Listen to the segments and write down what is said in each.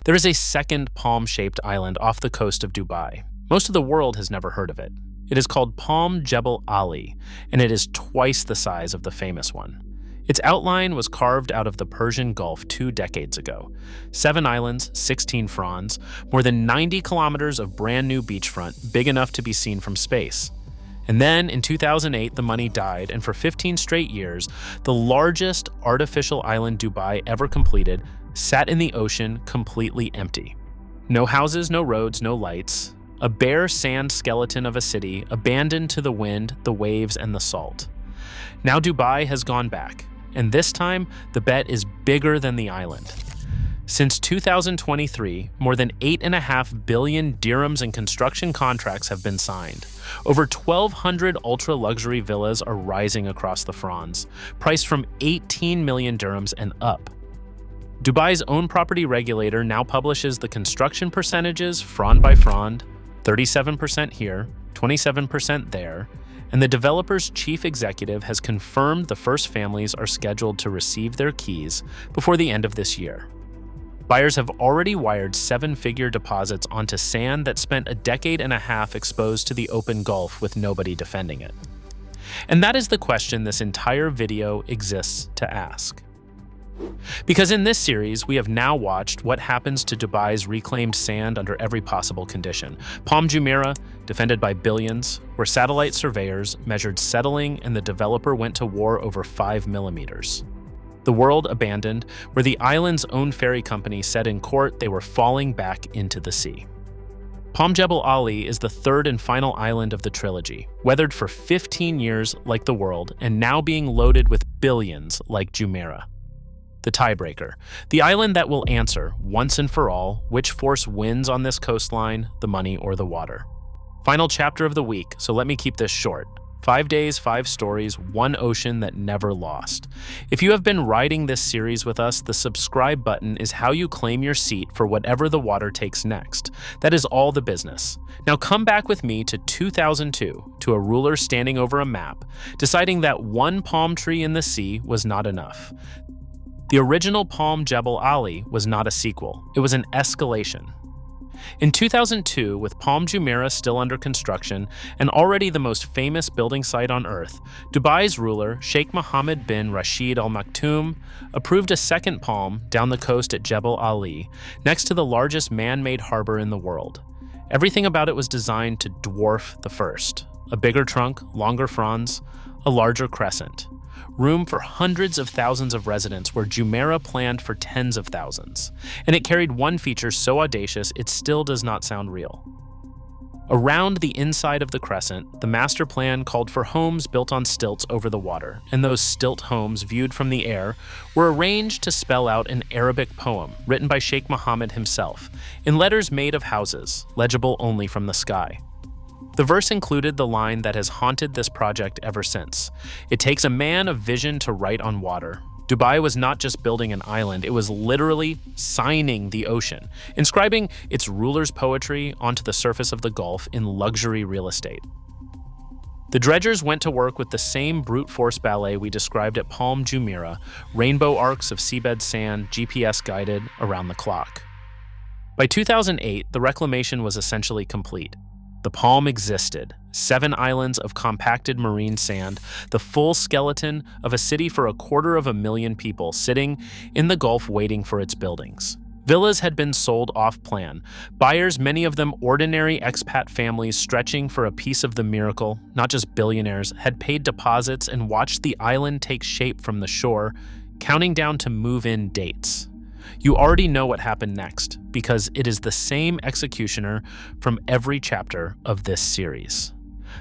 There is a second palm-shaped island off the coast of Dubai. Most of the world has never heard of it. It is called Palm Jebel Ali, and it is twice the size of the famous one. Its outline was carved out of the Persian Gulf 2 decades ago. 7 islands, 16 fronds, more than 90 kilometers of brand new beachfront, big enough to be seen from space. And then, in 2008, the money died, and for 15 straight years, the largest artificial island Dubai ever completed sat in the ocean completely empty. No houses, no roads, no lights. A bare sand skeleton of a city, abandoned to the wind, the waves, and the salt. Now Dubai has gone back, and this time, the bet is bigger than the island. Since 2023, more than 8.5 billion dirhams in construction contracts have been signed. Over 1,200 ultra-luxury villas are rising across the Fronds, priced from 18 million dirhams and up. Dubai's own property regulator now publishes the construction percentages frond by frond, 37% here, 27% there, and the developer's chief executive has confirmed the first families are scheduled to receive their keys before the end of this year. Buyers have already wired 7-figure deposits onto sand that spent a decade and a half exposed to the open Gulf with nobody defending it. And that is the question this entire video exists to ask. Because in this series, we have now watched what happens to Dubai's reclaimed sand under every possible condition. Palm Jumeirah, defended by billions, where satellite surveyors measured settling and the developer went to war over 5 millimeters. The world abandoned, where the island's own ferry company said in court they were falling back into the sea. Palm Jebel Ali is the third and final island of the trilogy, weathered for 15 years like the world and now being loaded with billions like Jumeirah. The tiebreaker, the island that will answer, once and for all, which force wins on this coastline, the money or the water. Final chapter of the week, so let me keep this short. 5 days, 5 stories, 1 ocean that never lost. If you have been riding this series with us, the subscribe button is how you claim your seat for whatever the water takes next. That is all the business. Now come back with me to 2002, to a ruler standing over a map, deciding that one palm tree in the sea was not enough. The original Palm Jebel Ali was not a sequel, it was an escalation. In 2002, with Palm Jumeirah still under construction and already the most famous building site on Earth, Dubai's ruler, Sheikh Mohammed bin Rashid Al Maktoum, approved a second palm down the coast at Jebel Ali, next to the largest man-made harbor in the world. Everything about it was designed to dwarf the first. A bigger trunk, longer fronds, a larger crescent. Room for hundreds of thousands of residents where Jumeirah planned for tens of thousands. And it carried one feature so audacious it still does not sound real. Around the inside of the crescent, the master plan called for homes built on stilts over the water, and those stilt homes, viewed from the air, were arranged to spell out an Arabic poem written by Sheikh Mohammed himself, in letters made of houses, legible only from the sky. The verse included the line that has haunted this project ever since. It takes a man of vision to write on water. Dubai was not just building an island, it was literally signing the ocean, inscribing its ruler's poetry onto the surface of the Gulf in luxury real estate. The dredgers went to work with the same brute force ballet we described at Palm Jumeirah, rainbow arcs of seabed sand, GPS guided, around the clock. By 2008, the reclamation was essentially complete. The palm existed, 7 islands of compacted marine sand, the full skeleton of a city for 250,000 people sitting in the Gulf waiting for its buildings. Villas had been sold off-plan. Buyers, many of them ordinary expat families stretching for a piece of the miracle, not just billionaires, had paid deposits and watched the island take shape from the shore, counting down to move-in dates. You already know what happened next, because it is the same executioner from every chapter of this series.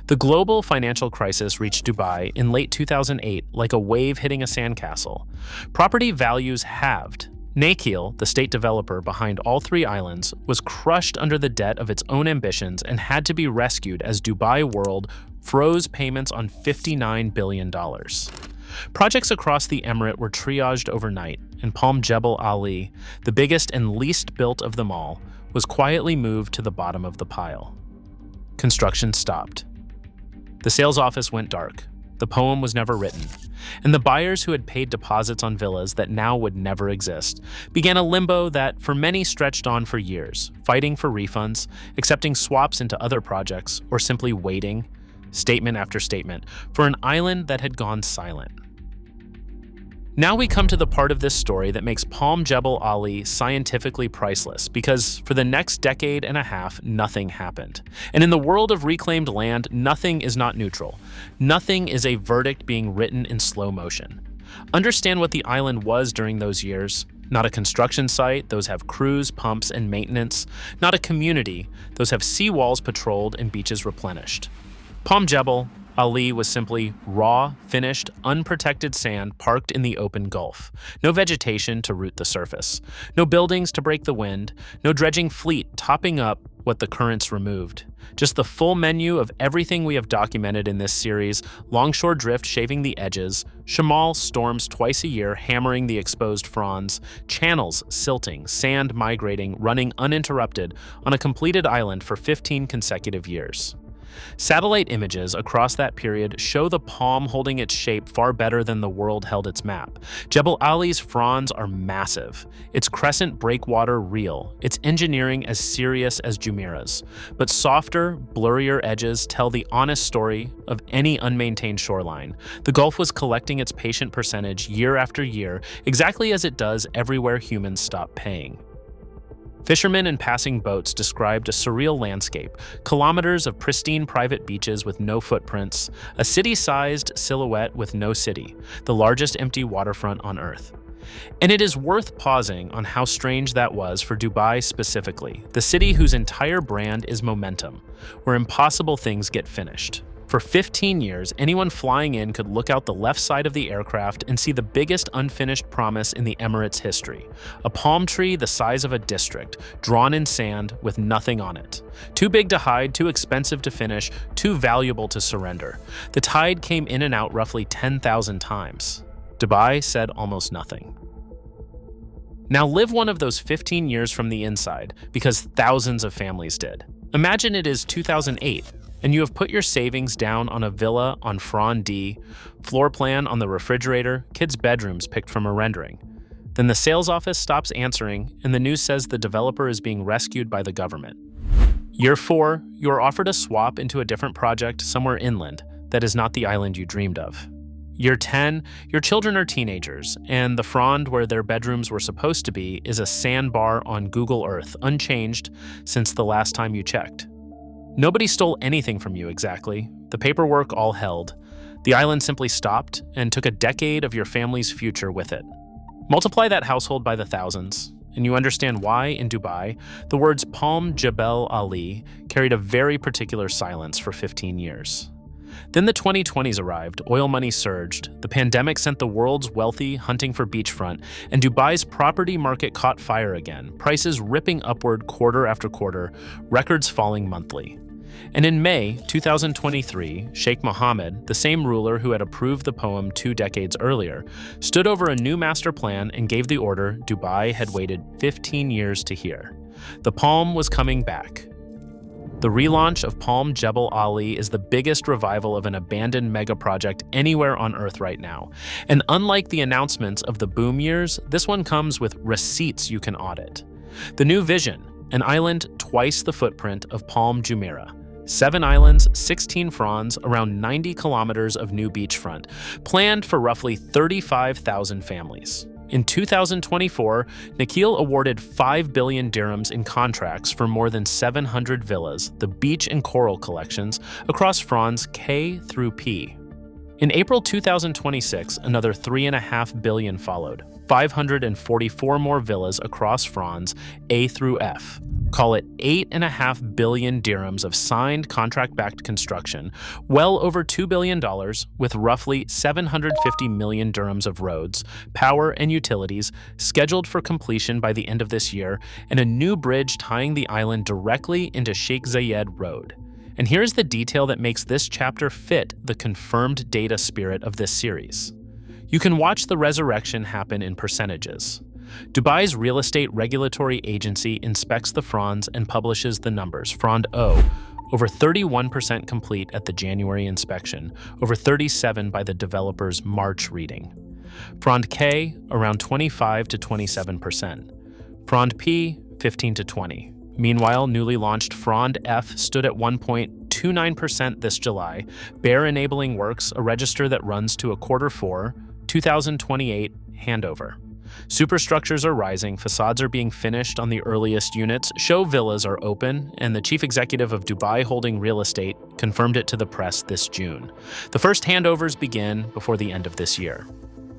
The global financial crisis reached Dubai in late 2008 like a wave hitting a sandcastle. Property values halved. Nakheel, the state developer behind all 3 islands, was crushed under the debt of its own ambitions and had to be rescued as Dubai World froze payments on $59 billion. Projects across the emirate were triaged overnight, and Palm Jebel Ali, the biggest and least built of them all, was quietly moved to the bottom of the pile. Construction stopped. The sales office went dark. The poem was never written, and the buyers who had paid deposits on villas that now would never exist began a limbo that for many stretched on for years, fighting for refunds, accepting swaps into other projects, or simply waiting, statement after statement, for an island that had gone silent. Now we come to the part of this story that makes Palm Jebel Ali scientifically priceless, because for the next decade and a half, nothing happened. And in the world of reclaimed land, nothing is not neutral. Nothing is a verdict being written in slow motion. Understand what the island was during those years. Not a construction site, those have crews, pumps, and maintenance. Not a community, those have seawalls patrolled and beaches replenished. Palm Jebel Ali was simply raw, finished, unprotected sand parked in the open Gulf. No vegetation to root the surface. No buildings to break the wind. No dredging fleet topping up what the currents removed. Just the full menu of everything we have documented in this series: longshore drift shaving the edges, chamal storms twice a year hammering the exposed fronds, channels silting, sand migrating, running uninterrupted on a completed island for 15 consecutive years. Satellite images across that period show the palm holding its shape far better than the world held its map. Jebel Ali's fronds are massive, its crescent breakwater real, its engineering as serious as Jumeirah's. But softer, blurrier edges tell the honest story of any unmaintained shoreline. The Gulf was collecting its patient percentage year after year, exactly as it does everywhere humans stop paying. Fishermen and passing boats described a surreal landscape, kilometers of pristine private beaches with no footprints, a city-sized silhouette with no city, the largest empty waterfront on Earth. And it is worth pausing on how strange that was for Dubai specifically, the city whose entire brand is momentum, where impossible things get finished. For 15 years, anyone flying in could look out the left side of the aircraft and see the biggest unfinished promise in the Emirates' history: a palm tree the size of a district, drawn in sand with nothing on it. Too big to hide, too expensive to finish, too valuable to surrender. The tide came in and out roughly 10,000 times. Dubai said almost nothing. Now live one of those 15 years from the inside, because thousands of families did. Imagine it is 2008. And you have put your savings down on a villa on Fronds, floor plan on the refrigerator, kids' bedrooms picked from a rendering. Then the sales office stops answering, and the news says the developer is being rescued by the government. Year 4, you are offered a swap into a different project somewhere inland that is not the island you dreamed of. Year 10, your children are teenagers, and the frond where their bedrooms were supposed to be is a sandbar on Google Earth, unchanged since the last time you checked. Nobody stole anything from you exactly. The paperwork all held. The island simply stopped and took a decade of your family's future with it. Multiply that household by the thousands, and you understand why, in Dubai, the words Palm Jebel Ali carried a very particular silence for 15 years. Then the 2020s arrived, oil money surged, the pandemic sent the world's wealthy hunting for beachfront, and Dubai's property market caught fire again, prices ripping upward quarter after quarter, records falling monthly. And in May 2023, Sheikh Mohammed, the same ruler who had approved the poem 2 decades earlier, stood over a new master plan and gave the order Dubai had waited 15 years to hear. The palm was coming back. The relaunch of Palm Jebel Ali is the biggest revival of an abandoned mega project anywhere on Earth right now. And unlike the announcements of the boom years, this one comes with receipts you can audit. The new vision: an island twice the footprint of Palm Jumeirah. 7 islands, 16 fronds, around 90 kilometers of new beachfront, planned for roughly 35,000 families. In 2024, Nakheel awarded 5 billion dirhams in contracts for more than 700 villas, the beach and coral collections, across fronds K through P. In April 2026, another 3.5 billion followed, 544 more villas across fronds A through F. Call it 8.5 billion dirhams of signed contract-backed construction, well over $2 billion, with roughly 750 million dirhams of roads, power, and utilities scheduled for completion by the end of this year, and a new bridge tying the island directly into Sheikh Zayed Road. And here's the detail that makes this chapter fit the confirmed data spirit of this series. You can watch the resurrection happen in percentages. Dubai's real estate regulatory agency inspects the fronds and publishes the numbers, Frond O, over 31% complete at the January inspection, over 37% by the developer's March reading. Frond K, around 25 to 27%. Frond P, 15 to 20. Meanwhile, newly launched Frond F stood at 1.29% this July, bare enabling works, a register that runs to a Q4, 2028 handover. Superstructures are rising, facades are being finished on the earliest units, show villas are open, and the chief executive of Dubai Holding Real Estate confirmed it to the press this June. The first handovers begin before the end of this year.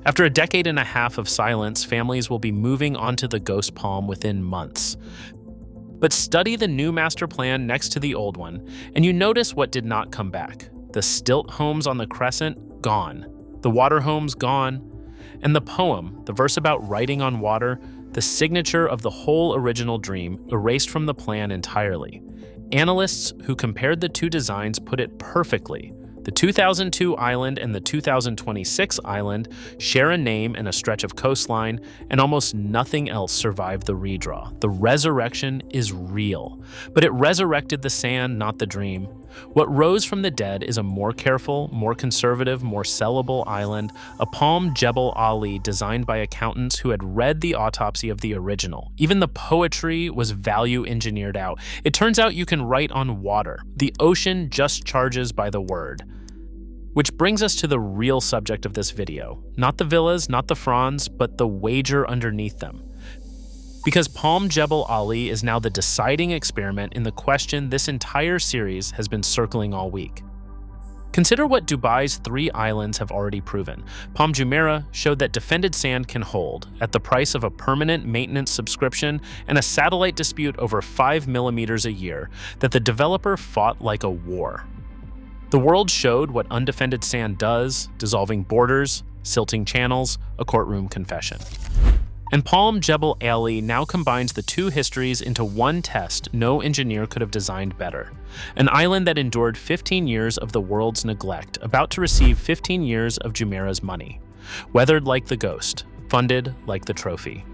After a decade and a half of silence, families will be moving onto the Ghost Palm within months. But study the new master plan next to the old one, and you notice what did not come back. The stilt homes on the crescent, gone. The water homes, gone. And the poem, the verse about writing on water, the signature of the whole original dream, erased from the plan entirely. Analysts who compared the two designs put it perfectly. The 2002 island and the 2026 island share a name and a stretch of coastline, and almost nothing else survived the redraw. The resurrection is real, but it resurrected the sand, not the dream. What rose from the dead is a more careful, more conservative, more sellable island, a Palm Jebel Ali designed by accountants who had read the autopsy of the original. Even the poetry was value engineered out. It turns out you can write on water. The ocean just charges by the word. Which brings us to the real subject of this video. Not the villas, not the fronds, but the wager underneath them. Because Palm Jebel Ali is now the deciding experiment in the question this entire series has been circling all week. Consider what Dubai's 3 islands have already proven. Palm Jumeirah showed that defended sand can hold, at the price of a permanent maintenance subscription and a satellite dispute over 5 millimeters a year, that the developer fought like a war. The world showed what undefended sand does, dissolving borders, silting channels, a courtroom confession. And Palm Jebel Ali now combines the two histories into one test no engineer could have designed better. An island that endured 15 years of the world's neglect, about to receive 15 years of Jumeirah's money. Weathered like the ghost, funded like the trophy.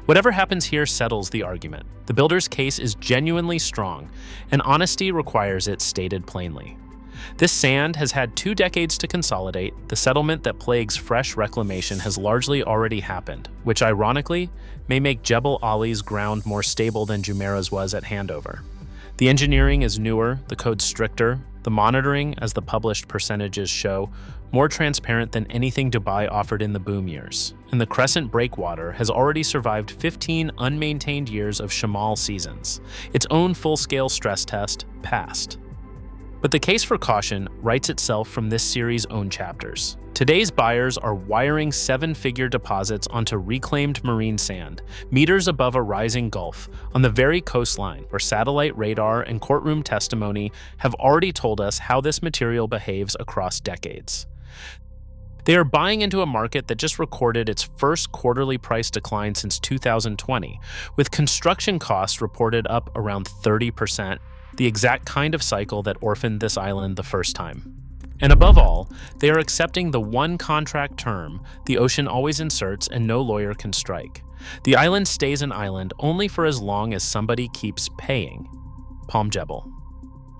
Whatever happens here settles the argument. The builder's case is genuinely strong, and honesty requires it stated plainly. This sand has had 2 decades to consolidate. The settlement that plagues fresh reclamation has largely already happened, which ironically may make Jebel Ali's ground more stable than Jumeirah's was at handover. The engineering is newer, the code stricter, the monitoring, as the published percentages show, more transparent than anything Dubai offered in the boom years. And the Crescent breakwater has already survived 15 unmaintained years of Shamal seasons. Its own full-scale stress test passed. But the case for caution writes itself from this series' own chapters. Today's buyers are wiring 7-figure deposits onto reclaimed marine sand, meters above a rising gulf, on the very coastline where satellite radar and courtroom testimony have already told us how this material behaves across decades. They are buying into a market that just recorded its first quarterly price decline since 2020, with construction costs reported up around 30%. The exact kind of cycle that orphaned this island the first time. And above all, they are accepting the one contract term the ocean always inserts and no lawyer can strike. The island stays an island only for as long as somebody keeps paying. Palm Jebel.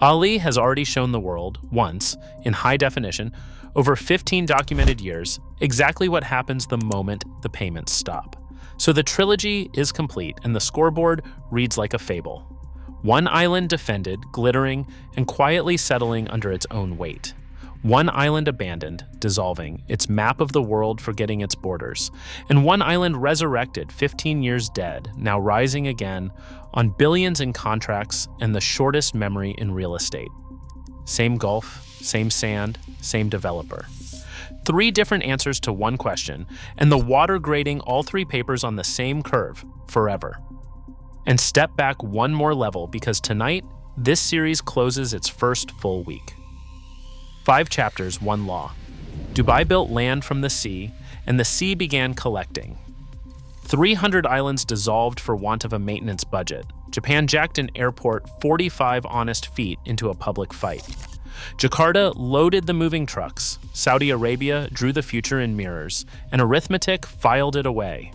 Ali has already shown the world, once, in high definition, over 15 documented years, exactly what happens the moment the payments stop. So the trilogy is complete, and the scoreboard reads like a fable. One island defended, glittering, and quietly settling under its own weight. One island abandoned, dissolving, its map of the world forgetting its borders. And one island resurrected, 15 years dead, now rising again, on billions in contracts and the shortest memory in real estate. Same gulf, same sand, same developer. 3 different answers to one question, and the water grading all 3 papers on the same curve, forever. And step back one more level, because tonight, this series closes its first full week. 5 chapters, 1 law. Dubai built land from the sea, and the sea began collecting. 300 islands dissolved for want of a maintenance budget. Japan jacked an airport 45 honest feet into a public fight. Jakarta loaded the moving trucks. Saudi Arabia drew the future in mirrors, and arithmetic filed it away.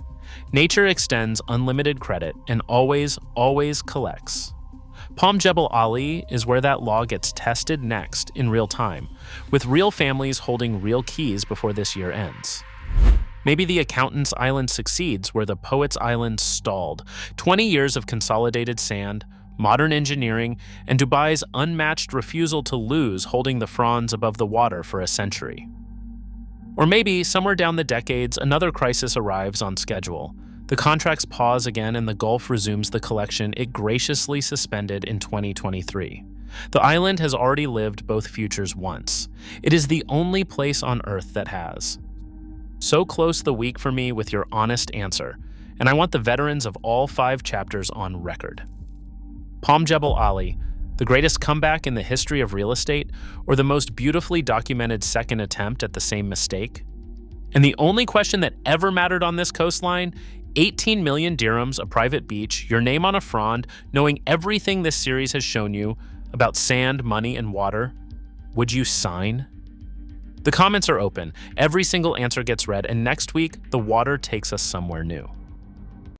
Nature extends unlimited credit and always, always collects. Palm Jebel Ali is where that law gets tested next in real time, with real families holding real keys before this year ends. Maybe the accountant's island succeeds where the poet's island stalled. 20 years of consolidated sand, modern engineering, and Dubai's unmatched refusal to lose holding the Fronds above the water for a century. Or maybe, somewhere down the decades, another crisis arrives on schedule. The contracts pause again and the Gulf resumes the collection it graciously suspended in 2023. The island has already lived both futures once. It is the only place on Earth that has. So close the week for me with your honest answer, and I want the veterans of all 5 chapters on record. Palm Jebel Ali, the greatest comeback in the history of real estate, or the most beautifully documented second attempt at the same mistake? And the only question that ever mattered on this coastline, 18 million dirhams, a private beach, your name on a frond, knowing everything this series has shown you about sand, money, and water, would you sign? The comments are open, every single answer gets read, and next week, the water takes us somewhere new.